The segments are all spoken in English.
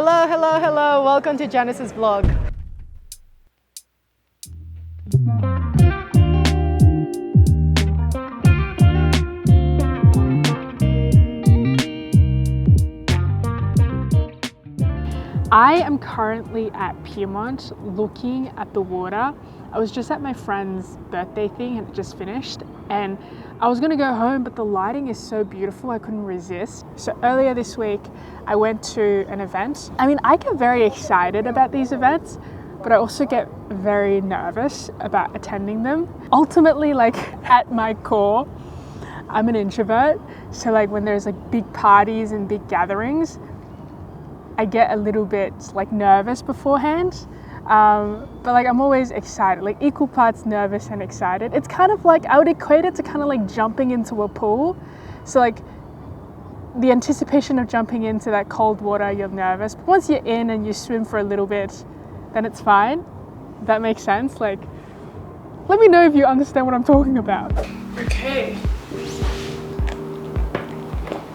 Hello, hello, hello. Welcome to Janice's vlog. I am currently at Piedmont looking at the water. I was just at my friend's birthday thing and it just finished, and I was gonna go home, but the lighting is so beautiful I couldn't resist. So earlier this week I went to an event. I mean, I get very excited about these events, but I also get very nervous about attending them. Ultimately, like at my core, I'm an introvert. So like when there's like big parties and big gatherings, I get a little bit like nervous beforehand. But like I'm always excited, like equal parts nervous and excited. It's kind of like, I would equate it to kind of like jumping into a pool. So like the anticipation of jumping into that cold water, you're nervous. But once you're in and you swim for a little bit, then it's fine. That makes sense. Like, let me know if you understand what I'm talking about. Okay.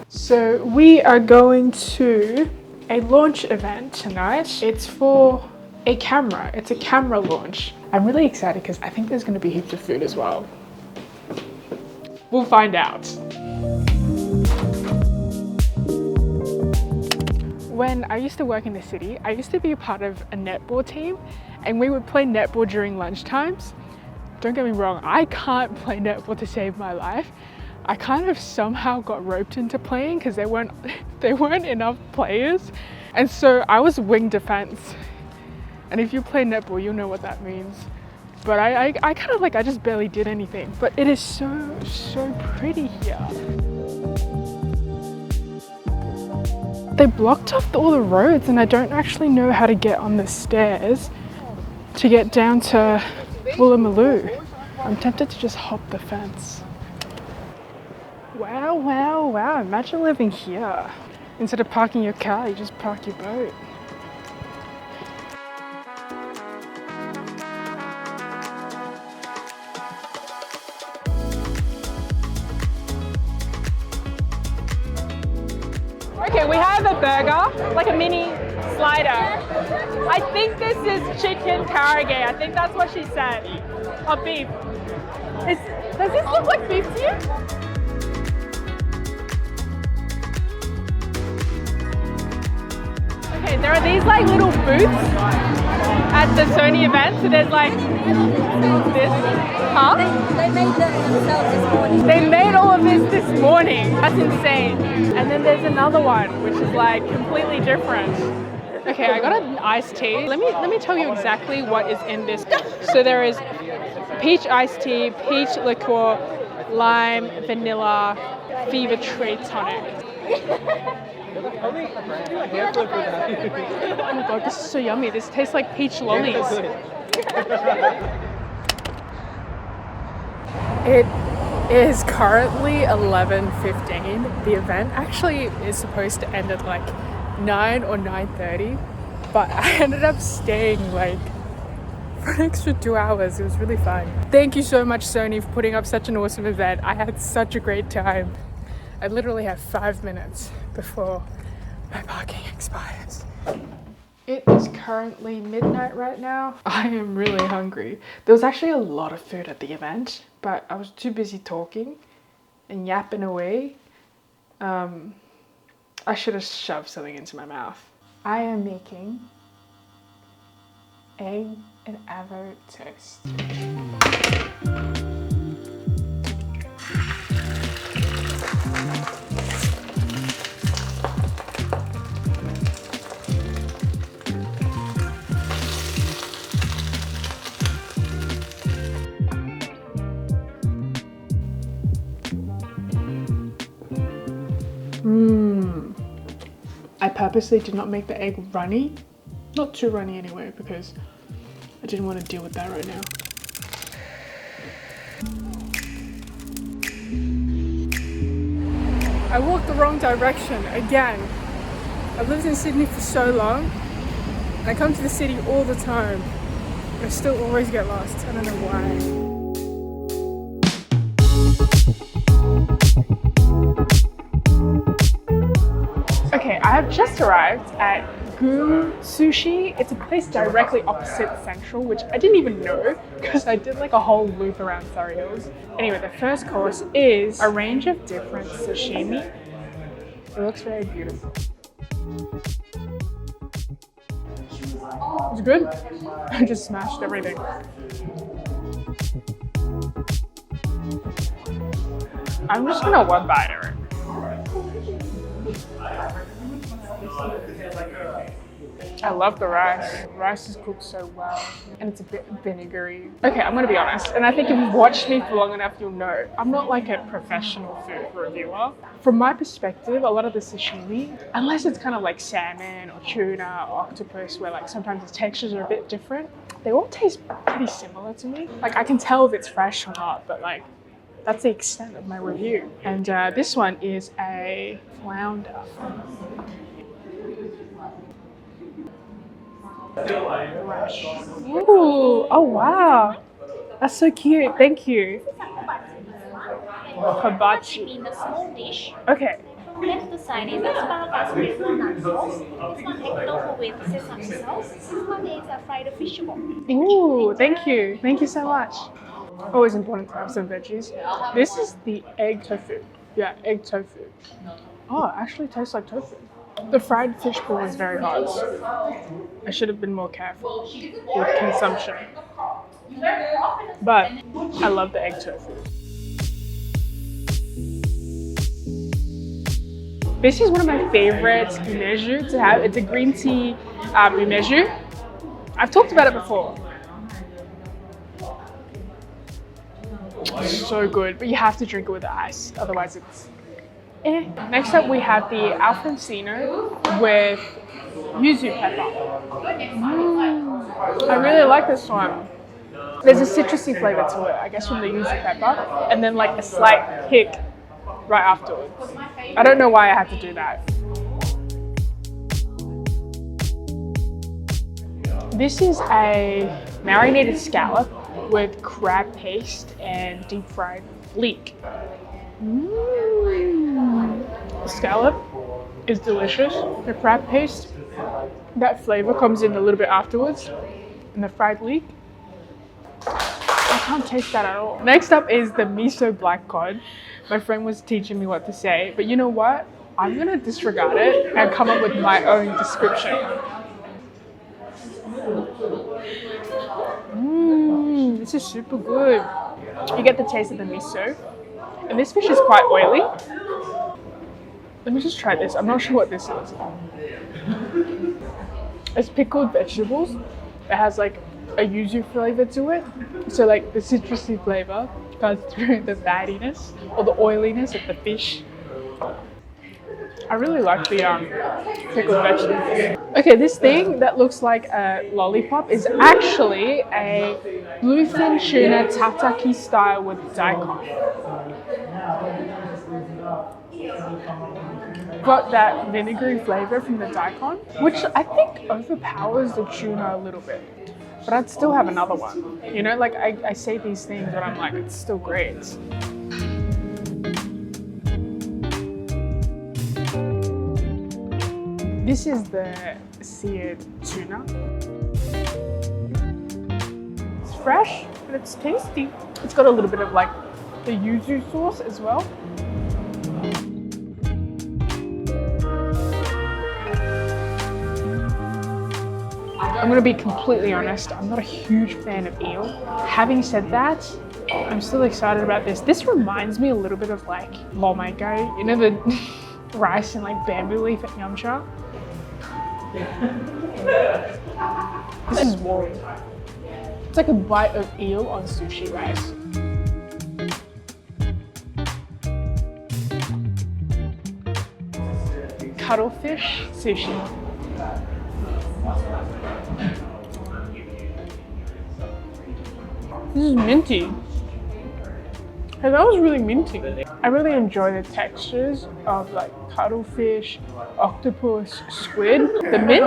So we are going to a launch event tonight. It's for a camera. It's a camera launch. I'm really excited because I think there's going to be heaps of food as well. We'll find out. When I used to work in the city, I used to be a part of a netball team, and we would play netball during lunchtimes. Don't get me wrong, I can't play netball to save my life. I kind of somehow got roped into playing because there weren't enough players. And so I was wing defense. And if you play netball, you'll know what that means. But I kind of like, I just barely did anything. But it is so pretty here. They blocked off all the roads and I don't actually know how to get on the stairs to get down to Woolloomooloo. I'm tempted to just hop the fence. Wow, wow, wow, imagine living here. Instead of parking your car, you just park your boat. Okay, we have a burger, like a mini slider. I think this is chicken karage. I think that's what she said. Or beef. Does this look like beef to you? Okay, there are these like little booths at the Sony event. So there's like this. Huh? They made that themselves this morning. They made all of this morning. That's insane. And then there's another one which is like completely different. Okay, I got an iced tea. Let me tell you exactly what is in this. So there is peach iced tea, peach liqueur, lime, vanilla, fever tree tonic. Oh my god, this is so yummy. This tastes like peach lollies. It is currently 11:15. The event actually is supposed to end at like 9 or 9:30, but I ended up staying like for an extra 2 hours. It was really fun. Thank you so much, Sony, for putting up such an awesome event. I had such a great time. I literally have 5 minutes before my parking expires. It is currently midnight right now. I am really hungry. There was actually a lot of food at the event, but I was too busy talking and yapping away. I should have shoved something into my mouth. I am making egg and avocado toast. I purposely did not make the egg runny. Not too runny anyway, because I didn't want to deal with that right now. I walked the wrong direction again. I've lived in Sydney for so long, and I come to the city all the time. I still always get lost. I don't know why. Okay, I have just arrived at Guo Sushi. It's a place directly opposite Central, which I didn't even know because I did like a whole loop around Surry Hills. Anyway, the first course is a range of different sashimi. It looks very beautiful. It's good. I just smashed everything. I'm just gonna one bite of it. I love the rice. The rice is cooked so well and it's a bit vinegary. Okay, I'm gonna be honest, and I think if you've watched me for long enough, you'll know I'm not like a professional food reviewer. From my perspective, a lot of the sashimi, unless it's kind of like salmon or tuna or octopus, where like sometimes the textures are a bit different, they all taste pretty similar to me. Like I can tell if it's fresh or not, but like that's the extent of my review. And this one is a FLounder. Ooh, oh wow. That's so cute, thank you. Kobachi. In a small dish. Okay. Left the side is asparagus with nut sauce. This one egg tofu with sesame sauce. This one is a fried fish ball. Ooh, thank you. Thank you so much. Always important to have some veggies. This is the egg tofu. Yeah, egg tofu. Oh, it actually tastes like tofu. The fried fish ball is very hot. I should have been more careful with consumption. But I love the egg tofu. This is one of my favorite umeju to have. It's a green tea umeju. I've talked about it before. So good, but you have to drink it with ice, otherwise it's eh. Next up we have the Alfonsino with Yuzu pepper. I really like this one. There's a citrusy flavor to it, I guess from the Yuzu pepper, and then like a slight kick right afterwards. I don't know why I had to do that. This is a marinated scallop with crab paste and deep fried leek. The scallop is delicious. The crab paste, that flavor comes in a little bit afterwards. And the fried leek, I can't taste that at all. Next up is the miso black cod. My friend was teaching me what to say, but you know what? I'm gonna disregard it and come up with my own description. This is super good. You get the taste of the miso. And this fish is quite oily. Let me just try this. I'm not sure what this is. It's pickled vegetables. It has like a yuzu flavor to it. So like the citrusy flavor goes through the fattiness or the oiliness of the fish. I really like the pickled vegetables. Okay, this thing that looks like a lollipop is actually a bluefin tuna tataki style with daikon. Got that vinegary flavor from the daikon, which I think overpowers the tuna a little bit. But I'd still have another one. You know, like I say these things and I'm like, it's still great. This is the seared tuna. It's fresh, but it's tasty. It's got a little bit of like the yuzu sauce as well. I'm gonna be completely honest, I'm not a huge fan of eel. Having said that, I'm still excited about this. This reminds me a little bit of like lomaiko, you know, the rice and like bamboo leaf at Yamcha. This is warm. It's like a bite of eel on sushi rice. Cuttlefish sushi. This is minty. Hey, that was really minty. I really enjoy the textures of like cuttlefish, octopus, squid. The mint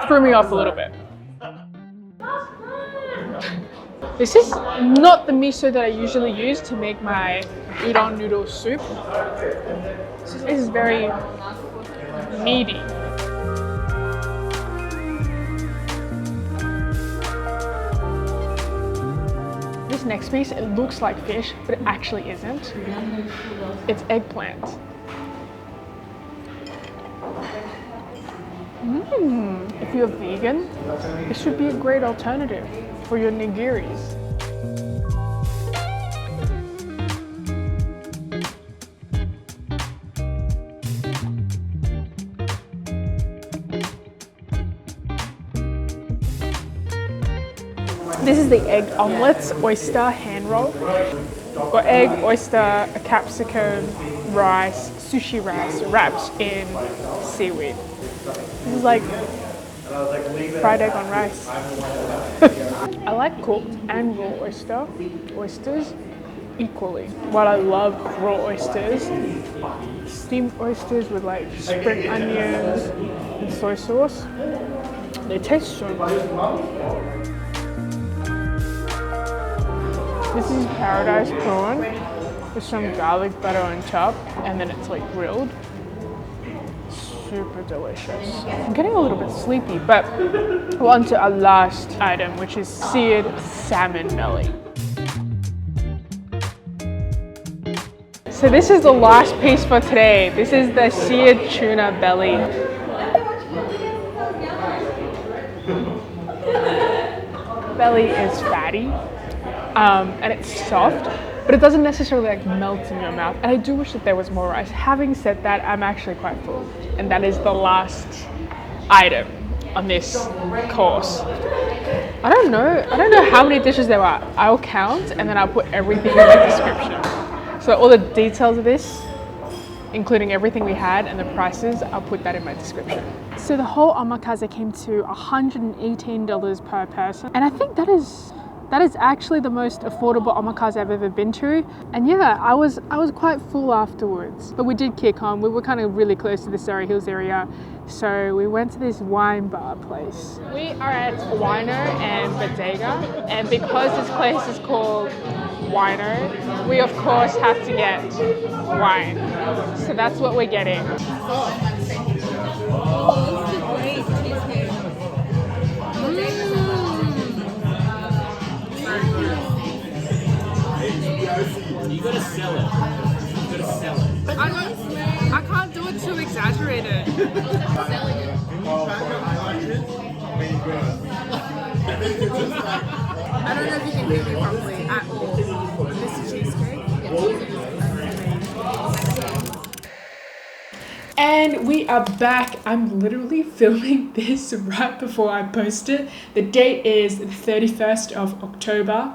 threw me off a little bit. This is not the miso that I usually use to make my udon noodle soup. This is very meaty. this next piece, it looks like fish, but it actually isn't. It's eggplant. If you're vegan, this should be a great alternative for your nigiris. This is the egg omelets, oyster, hand roll. Got egg, oyster, a capsicum, rice, sushi rice wrapped in seaweed. This is like fried egg on rice. I like cooked and raw oysters equally. While I love raw oysters, steamed oysters with like spring onions and soy sauce, they taste so good. This is paradise prawn with some garlic butter on top, and then it's like grilled. Super delicious. I'm getting a little bit sleepy, but we're on to our last item, which is seared salmon belly. So this is the last piece for today. This is the seared tuna belly. Belly is fatty. And it's soft, but it doesn't necessarily like melt in your mouth. And I do wish that there was more rice. Having said that, I'm actually quite full, and that is the last item on this course. I don't know how many dishes there are. I'll count and then I'll put everything in the description. So all the details of this, including everything we had and the prices, I'll put that in my description. So the whole omakase came to $118 per person, and I think that is actually the most affordable omakase I've ever been to. And yeah, I was quite full afterwards. But we did kick on. We were kind of really close to the Surry Hills area, so we went to this wine bar place. We are at Wyno and Bodega, and because this place is called Wyno, we of course have to get wine. So that's what we're getting. You gotta sell it. You gotta sell it. I can't do it too exaggerated. Selling it. I don't know if you can hear me properly at all. This is cheesecake. And we are back. I'm literally filming this right before I post it. The date is the 31st of October.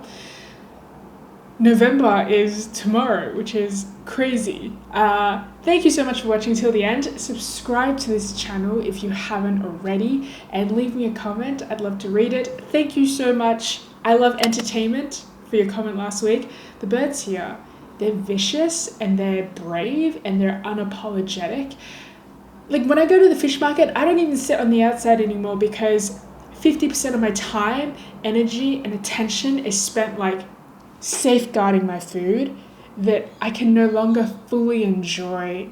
November is tomorrow, which is crazy. Thank you so much for watching till the end. Subscribe to this channel if you haven't already, and leave me a comment. I'd love to read it. Thank you so much, ILoveEntertainment, for your comment last week. The birds here, they're vicious and they're brave and they're unapologetic. Like when I go to the fish market, I don't even sit on the outside anymore because 50% of my time, energy, and attention is spent like safeguarding my food, that I can no longer fully enjoy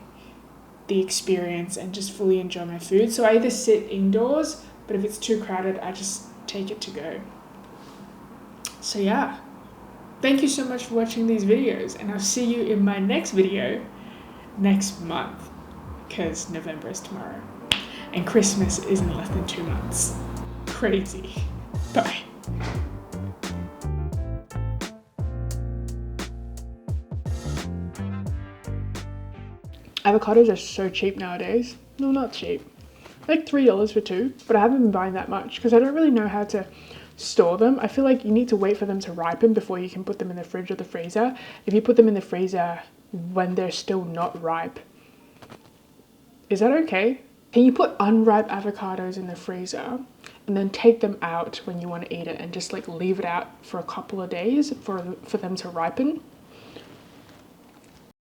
the experience and just fully enjoy my food. So I either sit indoors, but if it's too crowded, I just take it to go. So yeah, thank you so much for watching these videos, and I'll see you in my next video next month, because November is tomorrow and Christmas is in less than 2 months. Crazy. Bye. Avocados are so cheap nowadays. No, not cheap. Like $3 for 2, but I haven't been buying that much because I don't really know how to store them. I feel like you need to wait for them to ripen before you can put them in the fridge or the freezer. If you put them in the freezer when they're still not ripe, is that okay? Can you put unripe avocados in the freezer and then take them out when you want to eat it and just like leave it out for a couple of days for them to ripen?